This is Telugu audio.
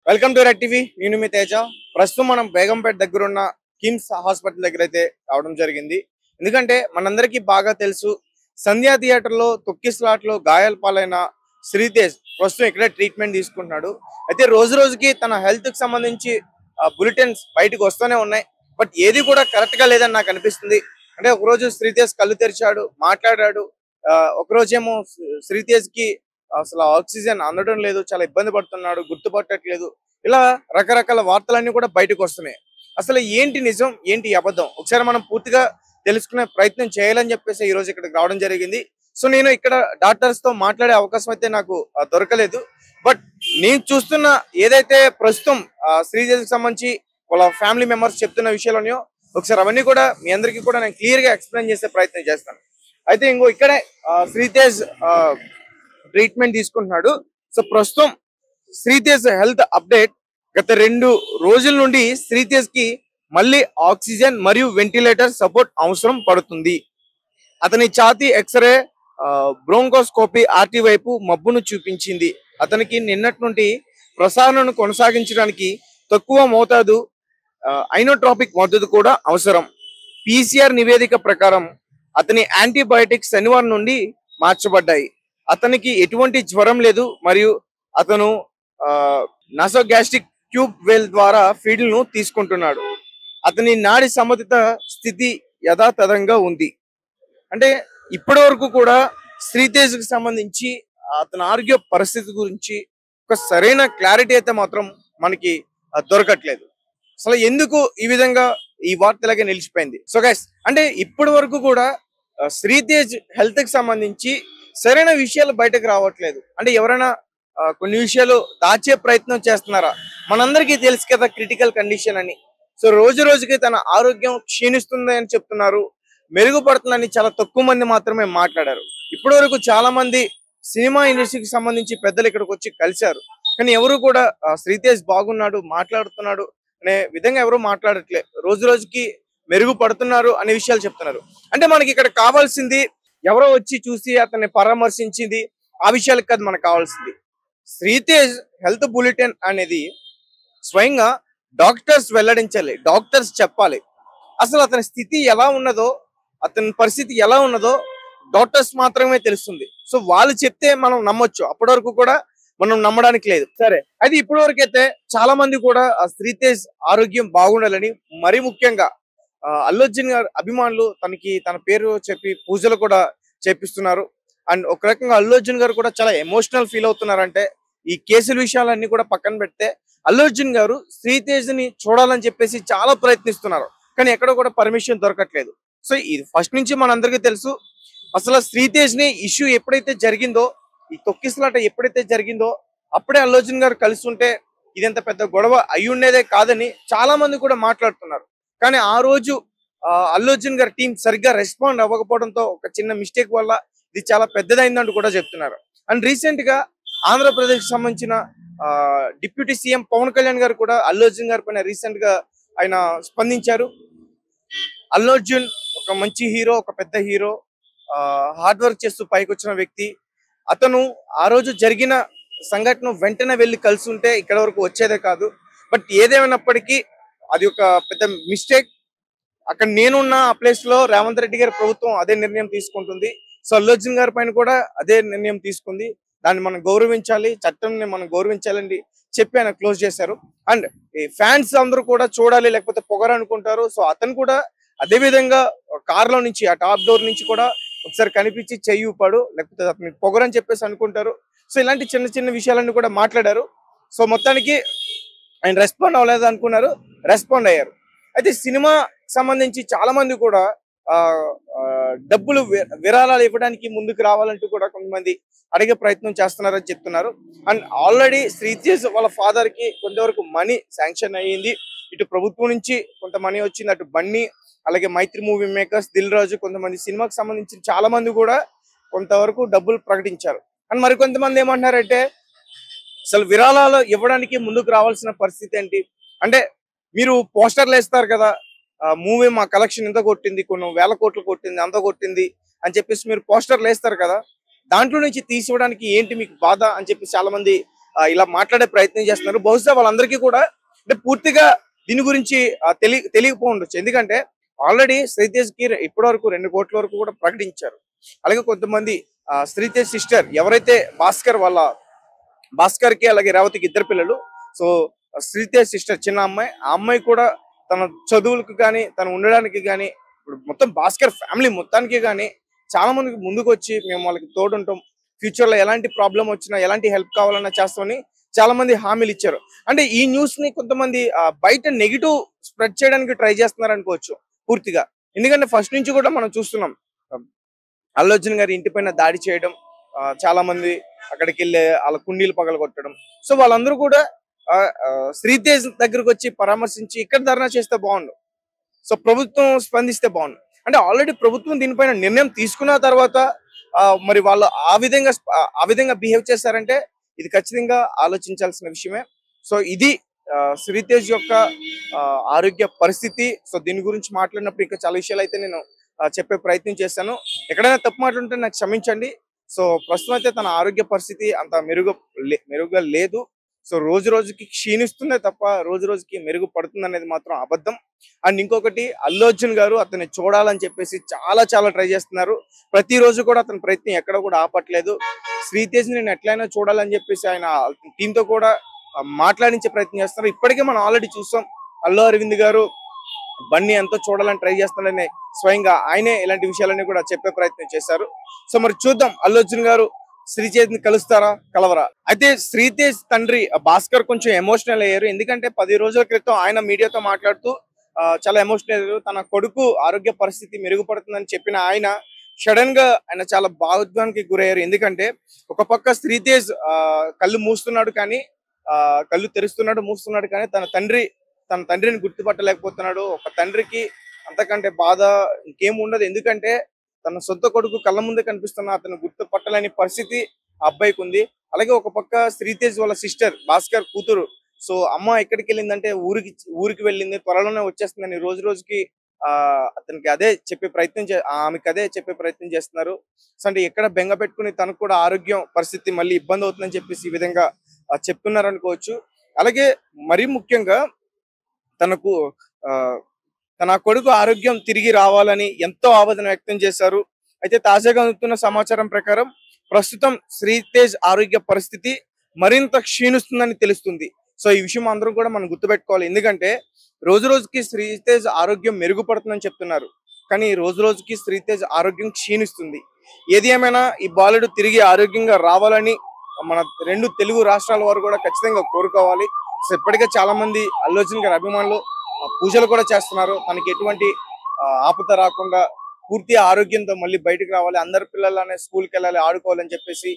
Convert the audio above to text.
Welcome to red TV. నేను మీ తేజ. ప్రస్తుతం మనం బేగంపేట దగ్గర ఉన్న కిమ్స్ హాస్పిటల్ దగ్గర అయితే రావడం జరిగింది. ఎందుకంటే మనందరికీ బాగా తెలుసు, సంధ్యా థియేటర్లో తొక్కిస్లాట్లో గాయాల పాలైన శ్రీతేజ్ ప్రస్తుతం ఇక్కడే ట్రీట్మెంట్ తీసుకుంటున్నాడు. అయితే రోజు రోజుకి తన హెల్త్ కి సంబంధించి బులెటిన్స్ బయటకు వస్తూనే ఉన్నాయి. బట్ ఏది కూడా కరెక్ట్ గా లేదని నాకు అనిపిస్తుంది. అంటే ఒకరోజు శ్రీతేజ్ కళ్ళు తెరిచాడు, మాట్లాడాడు. ఒకరోజేమో శ్రీతేజ్ కి అసలు ఆక్సిజన్ అందడం లేదు, చాలా ఇబ్బంది పడుతున్నాడు, గుర్తుపట్టట్లేదు. ఇలా రకరకాల వార్తలన్నీ కూడా బయటకు వస్తున్నాయి. అసలు ఏంటి నిజం, ఏంటి అబద్ధం, ఒకసారి మనం పూర్తిగా తెలుసుకునే ప్రయత్నం చేయాలని చెప్పేసి ఈ రోజు ఇక్కడికి రావడం జరిగింది. సో నేను ఇక్కడ డాక్టర్స్ తో మాట్లాడే అవకాశం అయితే నాకు దొరకలేదు. బట్ నేను చూస్తున్న ఏదైతే ప్రస్తుతం శ్రీజేష్ కి సంబంధించి వాళ్ళ ఫ్యామిలీ మెంబర్స్ చెప్తున్న విషయాలు ఒకసారి అవన్నీ కూడా మీ అందరికీ కూడా నేను క్లియర్ గా ఎక్స్ప్లెయిన్ చేసే ప్రయత్నం చేస్తాను. అయితే ఇంకో ఇక్కడే శ్రీతేజ్ ట్రీట్మెంట్ తీసుకుంటున్నాడు. సో ప్రస్తుతం శ్రీతేజ్ హెల్త్ అప్డేట్. గత 2 రోజుల నుండి శ్రీతేజ్ కి మళ్ళీ ఆక్సిజన్ మరియు వెంటిలేటర్ సపోర్ట్ అవసరం పడుతుంది. అతని ఛాతీ ఎక్స్రే, బ్రోంకోస్కోపీ ఆర్టీ వైపు మబ్బును చూపించింది. అతనికి నిన్నటి నుండి ప్రసారణను కొనసాగించడానికి తక్కువ మోతాదు ఐనోట్రాపిక్ మద్దతు కూడా అవసరం. పీసీఆర్ నివేదిక ప్రకారం అతని యాంటీబయాటిక్స్ శనివారం నుండి మార్చబడ్డాయి. అతనికి ఎటువంటి జ్వరం లేదు మరియు అతను నాసోగాస్ట్రిక్ ట్యూబ్ వేల్ ద్వారా ఫీడ్ ను తీసుకుంటున్నాడు. అతని నాడి సమతుత స్థితి యథాతథంగా ఉంది. అంటే ఇప్పటి వరకు కూడా శ్రీతేజ్ కి సంబంధించి అతని ఆరోగ్య పరిస్థితి గురించి ఒక సరైన క్లారిటీ అయితే మాత్రం మనకి దొరకట్లేదు. అసలు ఎందుకు ఈ విధంగా ఈ వార్తలాగే నిలిచిపోయింది? సో గైస్, అంటే ఇప్పటి వరకు కూడా శ్రీతేజ్ హెల్త్ కి సంబంధించి సరైన విషయాలు బయటకు రావట్లేదు. అంటే ఎవరైనా కొన్ని విషయాలు దాచే ప్రయత్నం చేస్తున్నారా? మనందరికీ తెలుసు కదా క్రిటికల్ కండిషన్ అని. సో రోజు రోజుకి తన ఆరోగ్యం క్షీణిస్తుంది అని చెప్తున్నారు, మెరుగుపడుతుందని చాలా తక్కువ మంది మాత్రమే మాట్లాడారు. ఇప్పటి వరకు చాలా మంది సినిమా ఇండస్ట్రీకి సంబంధించి పెద్దలు ఇక్కడికి వచ్చి కలిశారు, కానీ ఎవరు కూడా శ్రీతేజ్ బాగున్నాడు, మాట్లాడుతున్నాడు అనే విధంగా ఎవరు మాట్లాడట్లే. రోజు రోజుకి మెరుగుపడుతున్నారు అనే విషయాలు చెప్తున్నారు. అంటే మనకి ఇక్కడ కావాల్సింది ఎవరో వచ్చి చూసి అతన్ని పరామర్శించింది, ఆ విషయాలకు కాదు మనకు కావాల్సింది. శ్రీతేజ్ హెల్త్ బులెటిన్ అనేది స్వయంగా డాక్టర్స్ వెల్లడించాలి, డాక్టర్స్ చెప్పాలి. అసలు అతని స్థితి ఎలా ఉన్నదో, అతని పరిస్థితి ఎలా ఉన్నదో డాక్టర్స్ మాత్రమే తెలుస్తుంది. సో వాళ్ళు చెప్తే మనం నమ్మొచ్చు, అప్పటి వరకు కూడా మనం నమ్మడానికి లేదు. సరే, అయితే ఇప్పటి వరకు అయితే చాలా మంది కూడా శ్రీతేజ్ ఆరోగ్యం బాగుండాలని, మరీ ముఖ్యంగా అల్లు అర్జున్ గారు అభిమానులు తన పేరు చెప్పి పూజలు కూడా చేపిస్తున్నారు. అండ్ ఒక రకంగా అల్లు అర్జున్ గారు కూడా చాలా ఎమోషనల్ ఫీల్ అవుతున్నారంటే, ఈ కేసుల విషయాలన్నీ కూడా పక్కన పెడితే అల్లు అర్జున్ గారు శ్రీతేజ్ ని చూడాలని చెప్పేసి చాలా ప్రయత్నిస్తున్నారు, కానీ ఎక్కడ కూడా పర్మిషన్ దొరకట్లేదు. సో ఇది ఫస్ట్ నుంచి మనందరికీ తెలుసు. అసలు శ్రీతేజ్ ని ఇష్యూ ఎప్పుడైతే జరిగిందో, ఈ తొక్కిసలాట ఎప్పుడైతే జరిగిందో, అప్పుడే అల్లు అర్జున్ గారు కలిసి ఉంటే ఇదంత పెద్ద గొడవ అయి ఉండేదే కాదని చాలా మంది కూడా మాట్లాడుతున్నారు. కానీ ఆ రోజు అల్లు అర్జున్ గారి టీం సరిగ్గా రెస్పాండ్ అవ్వకపోవడంతో ఒక చిన్న మిస్టేక్ వల్ల ఇది చాలా పెద్దదైందంటూ కూడా చెప్తున్నారు. అండ్ రీసెంట్ గా ఆంధ్రప్రదేశ్ సంబంధించిన డిప్యూటీ సీఎం పవన్ కళ్యాణ్ గారు కూడా అల్లు అర్జున్ గారి పైన రీసెంట్ గా ఆయన స్పందించారు. అల్లు అర్జున్ ఒక మంచి హీరో, ఒక పెద్ద హీరో, హార్డ్ వర్క్ చేస్తూ పైకి వచ్చిన వ్యక్తి. అతను ఆ రోజు జరిగిన సంఘటన వెంటనే వెళ్ళి కలిసి ఉంటే ఇక్కడ వరకు వచ్చేదే కాదు. బట్ ఏదేమైనప్పటికీ అది ఒక పెద్ద మిస్టేక్. అక్కడ నేనున్న ఆ ప్లేస్ లో రేవంత్ రెడ్డి గారి ప్రభుత్వం అదే నిర్ణయం తీసుకుంటుంది. సో అల్లు అర్జున్ గారి పైన కూడా అదే నిర్ణయం తీసుకుంది. దాన్ని మనం గౌరవించాలి, చట్టంని మనం గౌరవించాలని చెప్పి ఆయన క్లోజ్ చేశారు. అండ్ ఈ ఫ్యాన్స్ అందరూ కూడా చూడాలి, లేకపోతే పొగరు అనుకుంటారు. సో అతను కూడా అదే విధంగా కార్ లో నుంచి, ఆ టాప్ డోర్ నుంచి కూడా ఒకసారి కనిపించి చెయ్యి ఊపాడు, లేకపోతే అతనికి పొగరు అని చెప్పేసి అనుకుంటారు. సో ఇలాంటి చిన్న చిన్న విషయాలన్నీ కూడా మాట్లాడారు. సో మొత్తానికి ఆయన రెస్పాండ్ అవ్వలేదు అనుకున్నారు, రెస్పాండ్ అయ్యారు. అయితే సినిమా సంబంధించి చాలా మంది కూడా డబ్బులు విరాళాలు ఇవ్వడానికి ముందుకు రావాలంటూ కూడా కొంతమంది అడిగే ప్రయత్నం చేస్తున్నారని చెప్తున్నారు. అండ్ ఆల్రెడీ శ్రీతేజ్ వాళ్ళ ఫాదర్ కి కొంతవరకు మనీ శాంక్షన్ అయ్యింది. ఇటు ప్రభుత్వం నుంచి కొంత మనీ వచ్చింది, అటు బన్నీ, అలాగే మైత్రి మూవీ మేకర్స్, దిల్ రాజు, కొంతమంది సినిమాకి సంబంధించి చాలా మంది కూడా కొంతవరకు డబ్బులు ప్రకటించారు. అండ్ మరికొంతమంది ఏమంటున్నారంటే, అసలు విరాళాలు ఇవ్వడానికి ముందుకు రావాల్సిన పరిస్థితి ఏంటి అంటే, మీరు పోస్టర్లు వేస్తారు కదా, మూవీ మా కలెక్షన్ ఇంత కొట్టింది, కొన్ని వేల కోట్లు కొట్టింది, అంత కొట్టింది అని చెప్పేసి మీరు పోస్టర్లు వేస్తారు కదా, దాంట్లో నుంచి తీసివ్వడానికి ఏంటి మీకు బాధ అని చెప్పి చాలా మంది ఇలా మాట్లాడే ప్రయత్నం చేస్తున్నారు. బహుశా వాళ్ళందరికీ కూడా అంటే పూర్తిగా దీని గురించి తెలియకపోవచ్చు. ఎందుకంటే ఆల్రెడీ శ్రీతేజ్ కి ఇప్పటి వరకు 2 కోట్ల వరకు కూడా ప్రకటించారు. అలాగే కొంతమంది శ్రీతేజ్ సిస్టర్ ఎవరైతే భాస్కర్ కి అలాగే రేవతికి ఇద్దరు పిల్లలు. సో శ్రీతేజ్ సిస్టర్ చిన్న అమ్మాయి, ఆ అమ్మాయి కూడా తన చదువులకు కానీ తను ఉండడానికి కానీ ఇప్పుడు మొత్తం భాస్కర్ ఫ్యామిలీ మొత్తానికి కానీ చాలా మందికి ముందుకు వచ్చి మేము వాళ్ళకి తోడుంటాం, ఫ్యూచర్ లో ఎలాంటి ప్రాబ్లం వచ్చినా ఎలాంటి హెల్ప్ కావాలన్నా చేస్తామని చాలా మంది హామీలు ఇచ్చారు. అంటే ఈ న్యూస్ ని కొంతమంది బయట నెగిటివ్ స్ప్రెడ్ చేయడానికి ట్రై చేస్తున్నారు అనుకోవచ్చు పూర్తిగా. ఎందుకంటే ఫస్ట్ నుంచి కూడా మనం చూస్తున్నాం అల్లు అర్జున్ గారి ఇంటి పైన దాడి చేయడం, చాలా మంది అక్కడికి వెళ్ళి వాళ్ళ కుండీలు పగలగొట్టడం. సో వాళ్ళందరూ కూడా శ్రీతేజ్ దగ్గరకు వచ్చి పరామర్శించి ఇక్కడ ధర్నా చేస్తే బాగుండు, సో ప్రభుత్వం స్పందిస్తే బాగుండు. అంటే ఆల్రెడీ ప్రభుత్వం దీనిపైన నిర్ణయం తీసుకున్న తర్వాత మరి వాళ్ళు ఆ విధంగా బిహేవ్ చేశారంటే ఇది ఖచ్చితంగా ఆలోచించాల్సిన విషయమే. సో ఇది శ్రీతేజ్ యొక్క ఆరోగ్య పరిస్థితి. సో దీని గురించి మాట్లాడినప్పుడు ఇంకా చాలా విషయాలు అయితే నేను చెప్పే ప్రయత్నం చేశాను. ఎక్కడైనా తప్పు మాట్లాడుంటే నాకు క్షమించండి. సో ప్రస్తుతం అయితే తన ఆరోగ్య పరిస్థితి అంత మెరుగ్గా లేదు. సో రోజు రోజుకి క్షీణిస్తుందే తప్ప రోజు రోజుకి మెరుగుపడుతుంది అనేది మాత్రం అబద్ధం. అండ్ ఇంకొకటి, అల్లు అర్జున్ గారు అతన్ని చూడాలని చెప్పేసి చాలా ట్రై చేస్తున్నారు. ప్రతిరోజు కూడా అతని ప్రయత్నం ఎక్కడ కూడా ఆపట్లేదు. శ్రీతేజ్ నేను ఎట్లయినా చూడాలని చెప్పేసి ఆయన టీమ్ తో కూడా మాట్లాడించే ప్రయత్నం చేస్తున్నారు. ఇప్పటికే మనం ఆల్రెడీ చూసాం, అల్లు అరవింద్ గారు బన్నీ ఎంతో చూడాలని ట్రై చేస్తున్నాడని స్వయంగా ఆయనే ఇలాంటి విషయాలన్నీ కూడా చెప్పే ప్రయత్నం చేశారు. సో మరి చూద్దాం, అల్లు అర్జున్ గారు శ్రీతేజ్ ని కలుస్తారా కలవరా. అయితే శ్రీతేజ్ తండ్రి భాస్కర్ కొంచెం ఎమోషనల్ అయ్యారు. ఎందుకంటే 10 రోజుల క్రితం ఆయన మీడియాతో మాట్లాడుతూ చాలా ఎమోషనల్ అయ్యారు. తన కొడుకు ఆరోగ్య పరిస్థితి మెరుగుపడుతుందని చెప్పిన ఆయన సడన్ గా ఆయన చాలా భావోద్వేగానికి గురయ్యారు. ఎందుకంటే ఒక పక్క శ్రీతేజ్ కళ్ళు మూస్తున్నాడు కానీ కళ్ళు తెరుస్తున్నాడు మూస్తున్నాడు కానీ తన తండ్రిని గుర్తుపట్టలేకపోతున్నాడు. ఒక తండ్రికి అంతకంటే బాధ ఇంకేం ఉండదు. ఎందుకంటే తన సొంత కొడుకు కళ్ళ ముందే కనిపిస్తున్న అతను గుర్తుపట్టలేని పరిస్థితి ఆ అబ్బాయికి ఉంది. అలాగే ఒక పక్క శ్రీతేజ్ వాళ్ళ సిస్టర్ భాస్కర్ కూతురు, సో అమ్మ ఎక్కడికి వెళ్ళిందంటే ఊరికి వెళ్ళింది, త్వరలోనే వచ్చేస్తుందని రోజు రోజుకి అతనికి అదే చెప్పే ప్రయత్నం ఆమెకి అదే చెప్పే ప్రయత్నం చేస్తున్నారు. సో అంటే ఎక్కడ బెంగ పెట్టుకుని తనకు కూడా ఆరోగ్యం పరిస్థితి మళ్ళీ ఇబ్బంది అవుతుందని చెప్పేసి ఈ విధంగా చెప్తున్నారు అనుకోవచ్చు. అలాగే మరీ ముఖ్యంగా తనకు తన కొడుకు ఆరోగ్యం తిరిగి రావాలని ఎంతో ఆవేదన వ్యక్తం చేశారు. అయితే తాజాగా అందుతున్న సమాచారం ప్రకారం ప్రస్తుతం శ్రీతేజ్ ఆరోగ్య పరిస్థితి మరింత క్షీణిస్తుందని తెలుస్తుంది. సో ఈ విషయం అందరం కూడా మనం గుర్తుపెట్టుకోవాలి. ఎందుకంటే రోజు రోజుకి శ్రీతేజ్ ఆరోగ్యం మెరుగుపడుతుందని చెప్తున్నారు, కానీ రోజు రోజుకి శ్రీతేజ్ ఆరోగ్యం క్షీణిస్తుంది. ఏది ఏమైనా ఈ బాలుడు తిరిగి ఆరోగ్యంగా రావాలని మన 2 తెలుగు రాష్ట్రాల వారు కూడా ఖచ్చితంగా కోరుకోవాలి. సో ఇప్పటికే చాలా మంది అల్లు అర్జున్ గారి అభిమానులు పూజలు కూడా చేస్తున్నారు. తనకి ఎటువంటి ఆపద రాకుండా పూర్తి ఆరోగ్యంతో మళ్ళీ బయటకు రావాలి, అందరి పిల్లలనే స్కూల్కి వెళ్ళాలి, ఆడుకోవాలని చెప్పేసి